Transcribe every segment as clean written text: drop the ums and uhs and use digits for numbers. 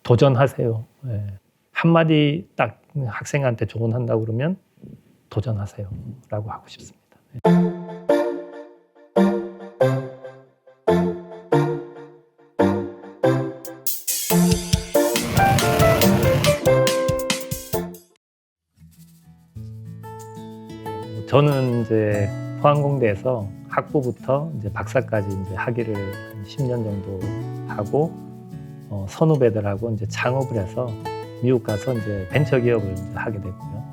도전하세요. 예. 한마디 딱 학생한테 조언한다고 그러면 도전하세요 라고 하고 싶습니다. 저는 이제 포항공대에서 학부부터 이제 박사까지 이제 학위를 한 10년 정도 하고 선후배들하고 이제 창업을 해서 미국 가서 이제 벤처 기업을 이제 하게 됐고요.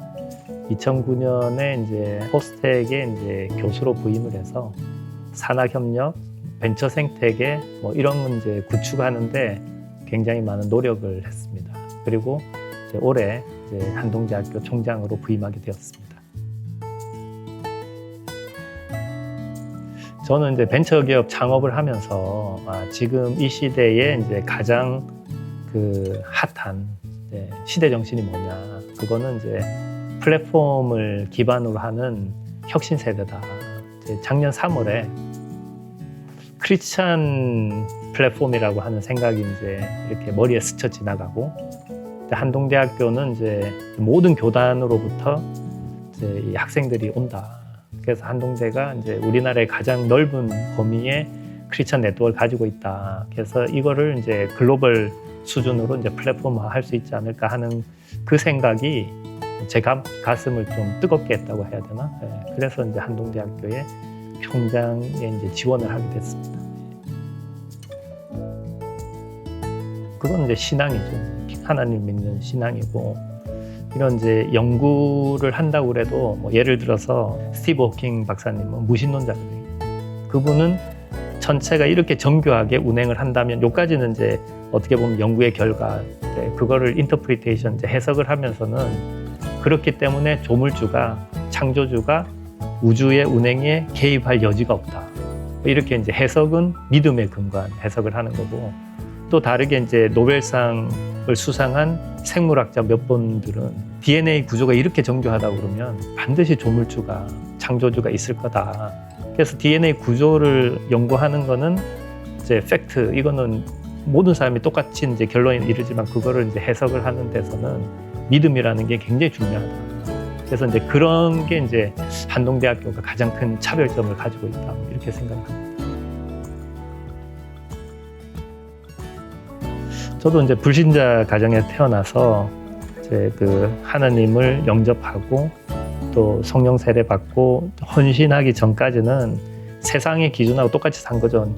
2009년에 이제 포스텍에 이제 교수로 부임을 해서 산학협력, 벤처 생태계 뭐 이런 문제 구축하는데 굉장히 많은 노력을 했습니다. 그리고 이제 올해 이제 한동대학교 총장으로 부임하게 되었습니다. 저는 이제 벤처기업 창업을 하면서 지금 이 시대에 이제 가장 그 핫한 시대 정신이 뭐냐, 그거는 이제 플랫폼을 기반으로 하는 혁신 세대다. 이제 작년 3월에 크리스찬 플랫폼이라고 하는 생각이 이제 이렇게 머리에 스쳐 지나가고, 한동대학교는 이제 모든 교단으로부터 이제 이 학생들이 온다. 그래서 한동대가 이제 우리나라의 가장 넓은 범위의 크리스천 네트워크를 가지고 있다. 그래서 이거를 이제 글로벌 수준으로 이제 플랫폼화 할 수 있지 않을까 하는 그 생각이 제 가슴을 좀 뜨겁게 했다고 해야 되나? 네. 그래서 이제 한동대학교의 총장에 이제 지원을 하게 됐습니다. 그건 이제 신앙이죠. 하나님 믿는 신앙이고, 이런 이제 연구를 한다고 그래도 뭐 예를 들어서 스티브 호킹 박사님은 무신론자거든요. 그분은 전체가 이렇게 정교하게 운행을 한다면, 요까지는 이제 어떻게 보면 연구의 결과, 그거를 인터프리테이션, 이제 해석을 하면서는 그렇기 때문에 조물주가, 창조주가 우주의 운행에 개입할 여지가 없다. 이렇게 이제 해석은 믿음에 근거한 해석을 하는 거고, 또 다르게 이제 노벨상을 수상한 생물학자 몇 분들은 DNA 구조가 이렇게 정교하다고 그러면 반드시 조물주가, 창조주가 있을 거다. 그래서 DNA 구조를 연구하는 거는 이제 팩트, 이거는 모든 사람이 똑같이 이제 결론에 이르지만 그거를 이제 해석을 하는 데서는 믿음이라는 게 굉장히 중요하다. 그래서 이제 그런 게 이제 한동대학교가 가장 큰 차별점을 가지고 있다. 이렇게 생각합니다. 저도 이제 불신자 가정에 태어나서 이제 그 하나님을 영접하고 또 성령 세례 받고 헌신하기 전까지는 세상의 기준하고 똑같이 산 거죠.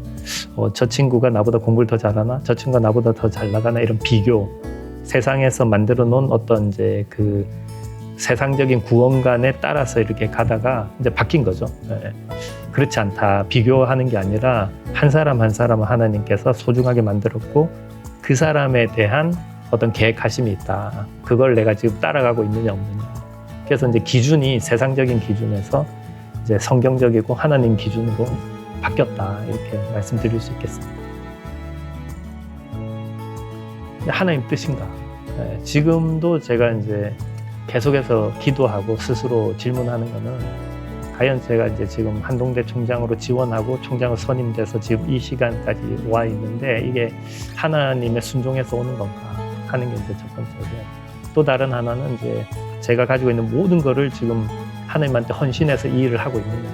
저 친구가 나보다 공부를 더 잘하나? 저 친구가 나보다 더 잘 나가나? 이런 비교. 세상에서 만들어 놓은 어떤 이제 그 세상적인 구원관에 따라서 이렇게 가다가 이제 바뀐 거죠. 네. 그렇지 않다. 비교하는 게 아니라 한 사람 한 사람을 하나님께서 소중하게 만들었고, 그 사람에 대한 어떤 계획하심이 있다. 그걸 내가 지금 따라가고 있느냐 없느냐. 그래서 이제 기준이 세상적인 기준에서 이제 성경적이고 하나님 기준으로 바뀌었다. 이렇게 말씀드릴 수 있겠습니다. 하나님 뜻인가? 네, 지금도 제가 이제 계속해서 기도하고 스스로 질문하는 거는, 과연 제가 이제 지금 한동대 총장으로 지원하고 총장으로 선임돼서 지금 이 시간까지 와 있는데 이게 하나님의 순종에서 오는 건가 하는 게 이제 첫 번째고, 또 다른 하나는 이제 제가 가지고 있는 모든 거를 지금 하나님한테 헌신해서 이 일을 하고 있느냐.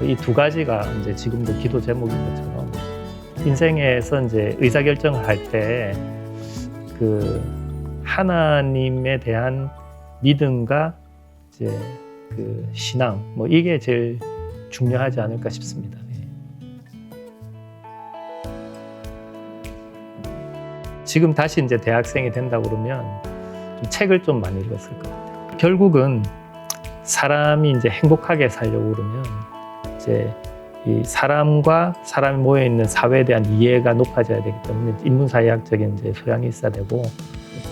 이 두 가지가 이제 지금도 기도 제목인 것처럼 인생에서 이제 의사결정을 할 때 그 하나님에 대한 믿음과 이제 그 신앙, 뭐 이게 제일 중요하지 않을까 싶습니다. 지금 다시 이제 대학생이 된다고 그러면 좀 책을 좀 많이 읽었을 것 같아요. 결국은 사람이 이제 행복하게 살려고 그러면 이제 이 사람과 사람이 모여 있는 사회에 대한 이해가 높아져야 되기 때문에 인문사회학적인 이제 소양이 있어야 되고,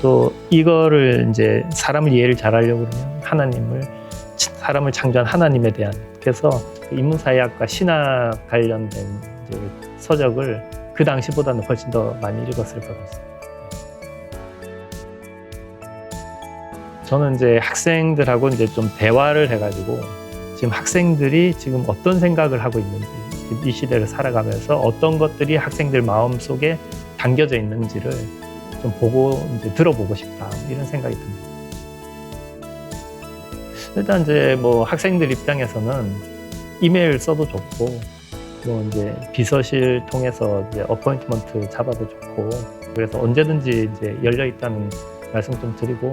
또 이거를 이제 사람을 이해를 잘하려고 그러면 사람을 창조한 하나님에 대한, 그래서 인문사회학과 신학 관련된 이제 서적을 그 당시보다는 훨씬 더 많이 읽었을 것 같습니다. 저는 이제 학생들하고 이제 좀 대화를 해가지고 지금 학생들이 지금 어떤 생각을 하고 있는지, 이 시대를 살아가면서 어떤 것들이 학생들 마음속에 담겨져 있는지를 좀 보고 이제 들어보고 싶다 이런 생각이 듭니다. 일단 이제 뭐 학생들 입장에서는 이메일 써도 좋고 뭐 이제 비서실 통해서 이제 어포인트먼트 잡아도 좋고 그래서 언제든지 이제 열려 있다는 말씀 좀 드리고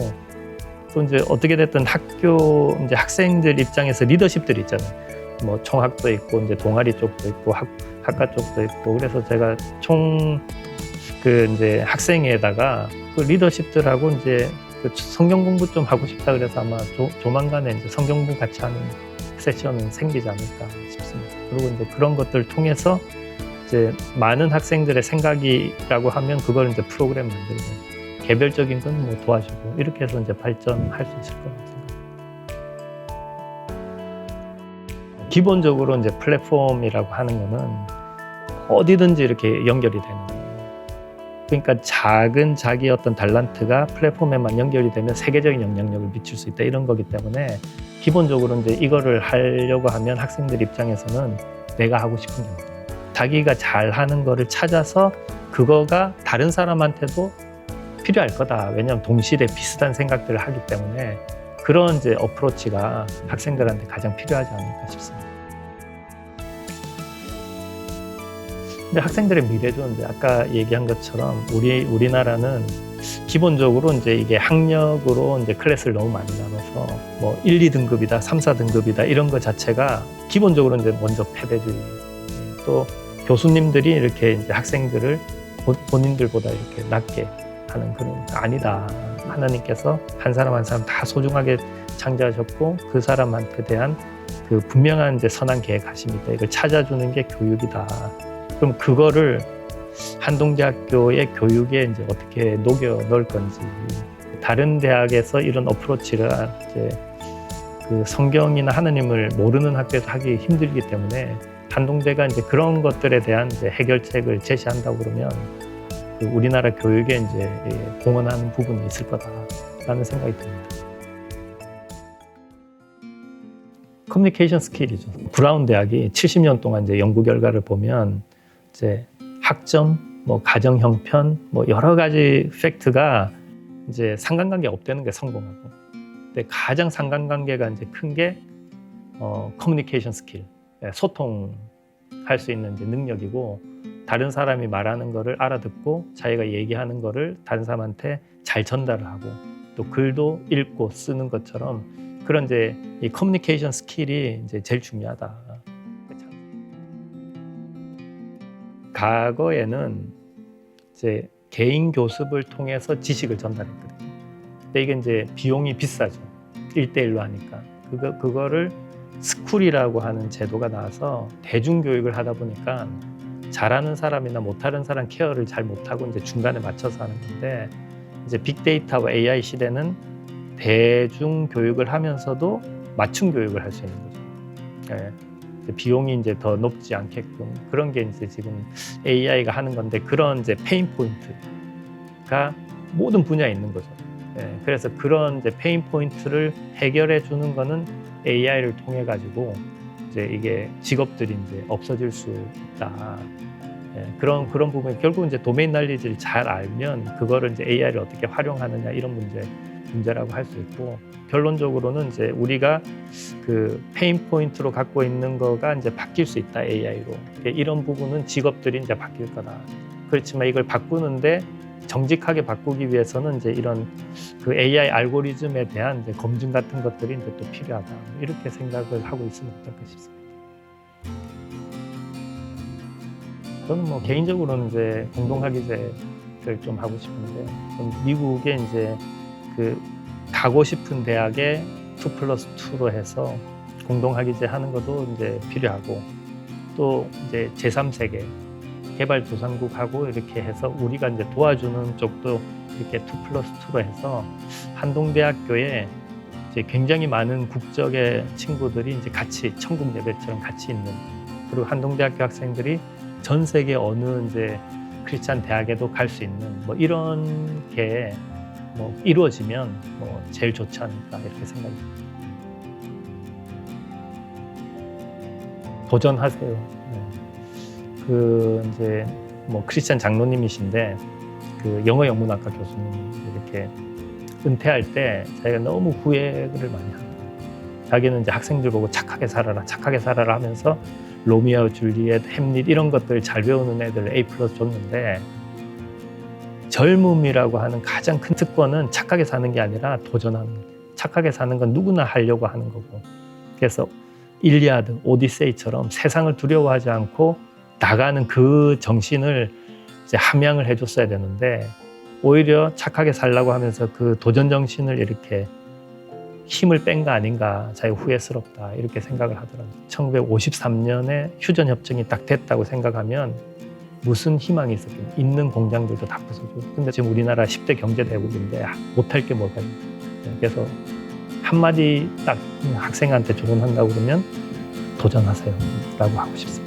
또 이제 어떻게 됐든 학교 이제 학생들 입장에서 리더십들이 있잖아요. 뭐 총학도 있고 이제 동아리 쪽도 있고 학과 쪽도 있고 그래서 제가 총 그 이제 학생회에다가 그 리더십들하고 이제 그 성경 공부 좀 하고 싶다 그래서 아마 조만간에 이제 성경 공부 같이 하는 세션은 생기지 않을까 싶습니다. 그리고 이제 그런 것들을 통해서 이제 많은 학생들의 생각이라고 하면 그걸 이제 프로그램 만들고 개별적인 건 뭐 도와주고 이렇게 해서 이제 발전할 수 있을 거라고 생각합니다. 기본적으로 이제 플랫폼이라고 하는 거는 어디든지 이렇게 연결이 되는 거예요. 그러니까 작은 자기의 어떤 달란트가 플랫폼에만 연결이 되면 세계적인 영향력을 미칠 수 있다 이런 거기 때문에 기본적으로 이제 이거를 하려고 하면 학생들 입장에서는 내가 하고 싶은 게 뭐야. 자기가 잘하는 거를 찾아서 그거가 다른 사람한테도 필요할 거다. 왜냐하면 동시대 비슷한 생각들을 하기 때문에 그런 이제 어프로치가 학생들한테 가장 필요하지 않을까 싶습니다. 근데 학생들의 미래죠. 이제 아까 얘기한 것처럼 우리나라는 기본적으로 이제 이게 학력으로 이제 클래스를 너무 많이 나눠서 뭐 1, 2등급이다, 3, 4등급이다 이런 것 자체가 기본적으로 이제 먼저 패배주의. 또 교수님들이 이렇게 이제 학생들을 본인들보다 이렇게 낮게 하는 그런 아니다. 하나님께서 한 사람 한 사람 다 소중하게 창조하셨고 그 사람한테 대한 그 분명한 이제 선한 계획하심이 있다. 이걸 찾아주는 게 교육이다. 그럼 그거를 한동대학교의 교육에 이제 어떻게 녹여 넣을 건지 다른 대학에서 이런 어프로치를 이제 그 성경이나 하나님을 모르는 학교에서 하기 힘들기 때문에 한동대가 이제 그런 것들에 대한 이제 해결책을 제시한다고 그러면 그 우리나라 교육에 이제 공헌하는 부분이 있을 거다라는 생각이 듭니다. 커뮤니케이션 스킬이죠. 브라운 대학이 70년 동안 이제 연구 결과를 보면 이제 학점, 뭐 가정 형편, 뭐 여러 가지 팩트가 이제 상관관계 없다는 게 성공하고, 근데 가장 상관관계가 이제 큰 게 커뮤니케이션 스킬, 소통할 수 있는 이제 능력이고, 다른 사람이 말하는 거를 알아듣고 자기가 얘기하는 거를 다른 사람한테 잘 전달을 하고, 또 글도 읽고 쓰는 것처럼 그런 이제 이 커뮤니케이션 스킬이 이제 제일 중요하다. 과거에는 이제 개인 교습을 통해서 지식을 전달했거든요. 근데 이게 이제 비용이 비싸죠. 1대1로 하니까. 그거를 스쿨이라고 하는 제도가 나와서 대중교육을 하다 보니까 잘하는 사람이나 못하는 사람 케어를 잘 못하고 이제 중간에 맞춰서 하는 건데, 이제 빅데이터와 AI 시대는 대중교육을 하면서도 맞춤 교육을 할 수 있는 거죠. 네. 비용이 이제 더 높지 않게끔 그런 게 이제 지금 AI가 하는 건데, 그런 이제 페인 포인트가 모든 분야에 있는 거죠. 네, 그래서 그런 이제 페인 포인트를 해결해 주는 거는 AI를 통해 가지고 이제 이게 직업들이 이제 없어질 수 있다. 네, 그런 부분이 결국 이제 도메인 날리지를 잘 알면 그거를 이제 AI를 어떻게 활용하느냐 이런 문제라고 할 수 있고, 결론적으로는 이제 우리가 그 페인 포인트로 갖고 있는 거가 이제 바뀔 수 있다, AI로. 이런 부분은 직업들이 이제 바뀔 거다. 그렇지만 이걸 바꾸는데 정직하게 바꾸기 위해서는 이제 이런 그 AI 알고리즘에 대한 이제 검증 같은 것들이 이제 또 필요하다. 이렇게 생각을 하고 있으면 어떨까 싶습니다. 저는 뭐 개인적으로는 이제 공동학위제를 좀 하고 싶은데, 미국에 이제 그 가고 싶은 대학에 2+2로 해서 공동학위제 하는 것도 이제 필요하고, 또 이제 제3세계 개발도상국하고 이렇게 해서 우리가 이제 도와주는 쪽도 이렇게 2+2로 해서 한동대학교에 이제 굉장히 많은 국적의 친구들이 이제 같이 천국 예배처럼 같이 있는, 그리고 한동대학교 학생들이 전 세계 어느 이제 크리스찬 대학에도 갈 수 있는 뭐 이런 게 뭐 이루어지면 뭐 제일 좋지 않을까 이렇게 생각합니다. 도전하세요. 네. 그 이제 뭐 크리스찬 장로님이신데 그 영어 영문학과 교수님이 이렇게 은퇴할 때 자기가 너무 후회를 많이 하고 자기는 이제 학생들 보고 착하게 살아라 하면서 로미오, 줄리엣, 햄릿 이런 것들 잘 배우는 애들 A+ 줬는데 젊음이라고 하는 가장 큰 특권은 착하게 사는 게 아니라 도전하는 거예요. 착하게 사는 건 누구나 하려고 하는 거고 그래서 일리아드, 오디세이처럼 세상을 두려워하지 않고 나가는 그 정신을 이제 함양을 해줬어야 되는데 오히려 착하게 살라고 하면서 그 도전 정신을 이렇게 힘을 뺀 거 아닌가 자기가 후회스럽다 이렇게 생각을 하더라고요. 1953년에 휴전협정이 딱 됐다고 생각하면 무슨 희망이 있었겠냐. 있는 공장들도 다 부서지고 근데 지금 우리나라 10대 경제대국인데 못할 게 뭐가 있냐. 그래서 한마디 딱 학생한테 조언한다고 그러면 도전하세요 라고 하고 싶습니다.